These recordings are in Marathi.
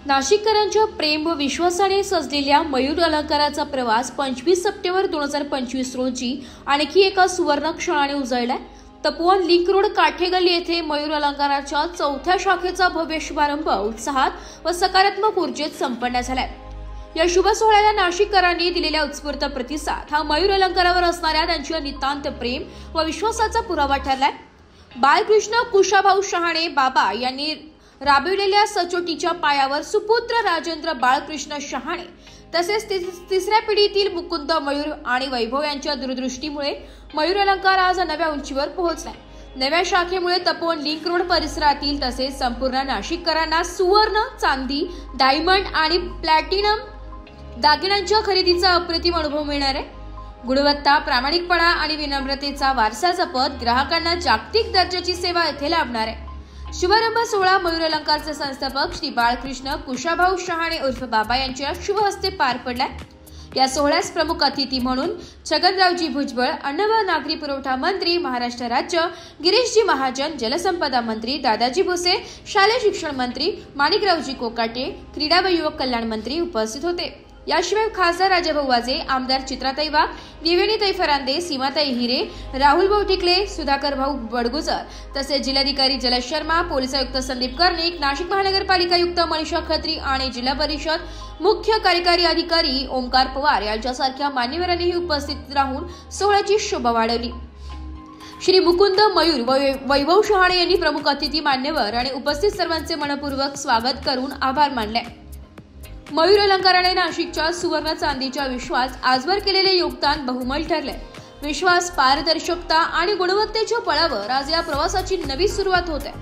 नाशिककरांच्या प्रेम व विश्वासाने सजलेल्या मयूर अलंकाराचा प्रवास 25 सप्टेंबर 2025 रोजी आणखी एका सुवर्ण क्षणाने उजळलाय। तपोवन लिंक रोड काठेगल्ली येथे मयूर अलंकाराच्या चौथ्या शाखेचा भव्य शुभारंभ उत्साहात व सकारात्मक ऊर्जेत संपन्न झालाय। या शुभ सोहळ्याला नाशिककरांनी दिलेल्या उत्स्फूर्त प्रतिसाद हा मयूर अलंकारावर असणाऱ्या त्यांच्या नितांत प्रेम व विश्वासाचा पुरावा ठरलाय। बाळकृष्ण कुशाभाऊ शहाणे बाबा यांनी राबविलेल्या सचोटीच्या पायावर सुपुत्र राजेंद्र बाळकृष्ण शहाणे तसेच तिसऱ्या पिढीतील मुकुंद मयूर आणि वैभव यांच्या दूरदृष्टीमुळे मयूर अलंकार आज नव्या उंचीवर पोहोचलाय। नव्या शाखेमुळे तपोवन लिंक रोड परिसरातील तसेच संपूर्ण नाशिककरांना सुवर्ण, चांदी, डायमंड आणि प्लॅटिनम दागिन्यांच्या खरेदीचा अप्रतिम अनुभव मिळणार आहे। गुणवत्ता, प्रामाणिकपणा आणि विनम्रतेचा वारसा जपत ग्राहकांना जागतिक दर्जाची सेवा येथे लाभणार आहे। शुभारंभ सोहळा मयूर अलंकारचे संस्थापक श्री बाळकृष्ण कुशाभाऊ शहाणे उर्फ बाबा यांच्या शुभ हस्ते पार पडलाय। या सोहळ्यास प्रमुख अतिथी म्हणून छगनरावजी भुजबळ, अन्न व नागरी पुरवठा मंत्री महाराष्ट्र राज्य, गिरीशजी महाजन, जलसंपदा मंत्री दादाजी भुसे, शालेय शिक्षण मंत्री माणिकरावजी कोकाटे, क्रीडा व युवक कल्याण मंत्री उपस्थित होते। याशिवाय खासदार राजाभाऊ वाजे, आमदार चित्राताई वाघ, दिव्यानीताई फरांदे, सीमाताई हिरे, राहुल भाऊ टिकले, सुधाकर भाऊ बडगुजर तसेच जिल्हाधिकारी जलज शर्मा, पोलीस आयुक्त संदीप कर्णिक, नाशिक महानगरपालिका आयुक्त मनीषा खत्री आणि जिल्हा परिषद मुख्य कार्यकारी अधिकारी ओमकार पवार यांच्यासारख्या मान्यवरांनीही उपस्थित राहून सोहळ्याची शोभा वाढवली। श्री मुकुंद मयूर व वैभव शहाणे यांनी प्रमुख अतिथी, मान्यवर आणि उपस्थित सर्वांचे मनपूर्वक स्वागत करून आभार मानले। मयूर अलंकाराने नाशिकच्या सुवर्ण चांदीच्या विश्वास आजवर केलेले योगदान बहुमोल ठरले। विश्वास, पारदर्शकता आणि गुणवत्तेच्या बळावर आज या प्रवासाची नवी सुरुवात होते।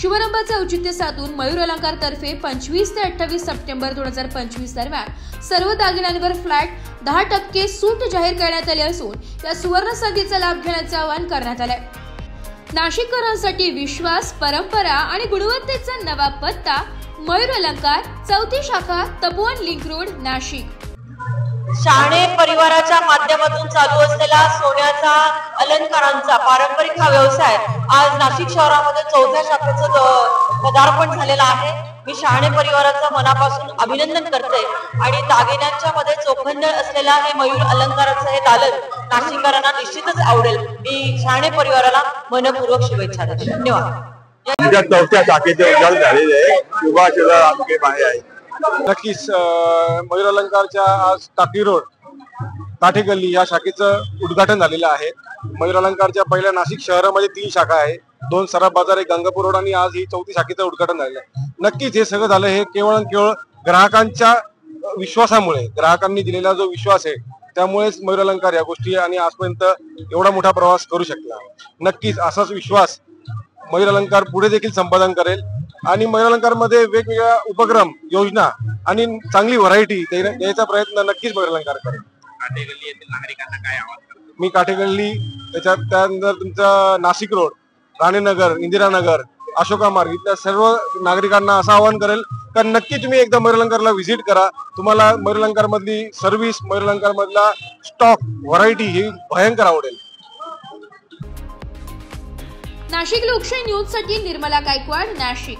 शुभारंभाचे औचित्य साधून मयूर अलंकार तर्फे 25 ते 28 सप्टेंबर 2025 दरम्यान सर्व दागिन्यांवर फ्लॅट 10% सूट जाहीर करण्यात आली असून या सुवर्ण संधीचा लाभ घेण्याचे आवाहन करण्यात आले। नाशिककरांसाठी विश्वास, परंपरा आणि गुणवत्तेचा नवा पत्ता मयूर अलंकार, चौथी शाखा, तपोवन लिंक रोड, नाशिक। शहाणे परिवाराच्या माध्यमातून चालू असलेला सोन्याचा अलंकारांचा पारंपरिक हा व्यवसाय आज नाशिक शहरामध्ये चौथ्या शाखेचं पदार्पण झालेला आहे। मी शहाणे परिवाराचं मनापासून अभिनंदन करते आणि दागिन्यांच्या मध्ये चोखंदळ असलेला हे मयूर अलंकाराचं हे दालन नाशिककरांना निश्चितच आवडेल। मी शहाणे परिवाराला मनपूर्वक शुभेच्छा देते। धन्यवाद। चौथ्या शाखेचे उद्घाटन झालेले आहे। शुभाशुभ आपले बाहेर आहे। नक्कीच मयूर अलंकारच्या आज टाकळी रोड काठेगल्ली या शाखेचं उद्घाटन झालेलं आहे। मयूर अलंकारच्या पहिल्या नाशिक शहरामध्ये 3 शाखा आहे, 2 सराफ बाजार, 1 गंगापूर रोड आणि आज ही चौथी शाखेचं उद्घाटन झालेलं आहे। नक्कीच हे सगळं झालं हे केवळ ग्राहकांच्या विश्वासामुळे, ग्राहकांनी दिलेला जो विश्वास आहे त्यामुळेच मयूर अलंकार या गोष्टी आणि आजपर्यंत एवढा मोठा प्रवास करू शकला। नक्कीच असाच विश्वास मयूर अलंकार पुढे देखील संपादन करेल आणि मयूर अलंकार मध्ये वेगवेगळ्या उपक्रम, योजना आणि चांगली व्हरायटी द्यायचा प्रयत्न नक्कीच मयूर अलंकार करेल। काठेगल्ली येथील नागरिकांना काय आवाहन? मी काठेगल्ली, त्यानंतर तुमचा नाशिक रोड, राणीनगर, इंदिरानगर, अशोका मार्ग इथल्या सर्व नागरिकांना असं आवाहन करेल का नक्की तुम्ही एकदा मयूर अलंकारला व्हिजिट करा। तुम्हाला मयूर अलंकार मधली सर्व्हिस, मयूर अलंकार मधला स्टॉक, व्हरायटी ही भयंकर आवडेल। नाशिक लोकशाही न्यूज साठी निर्मला गायकवाड, नाशिक।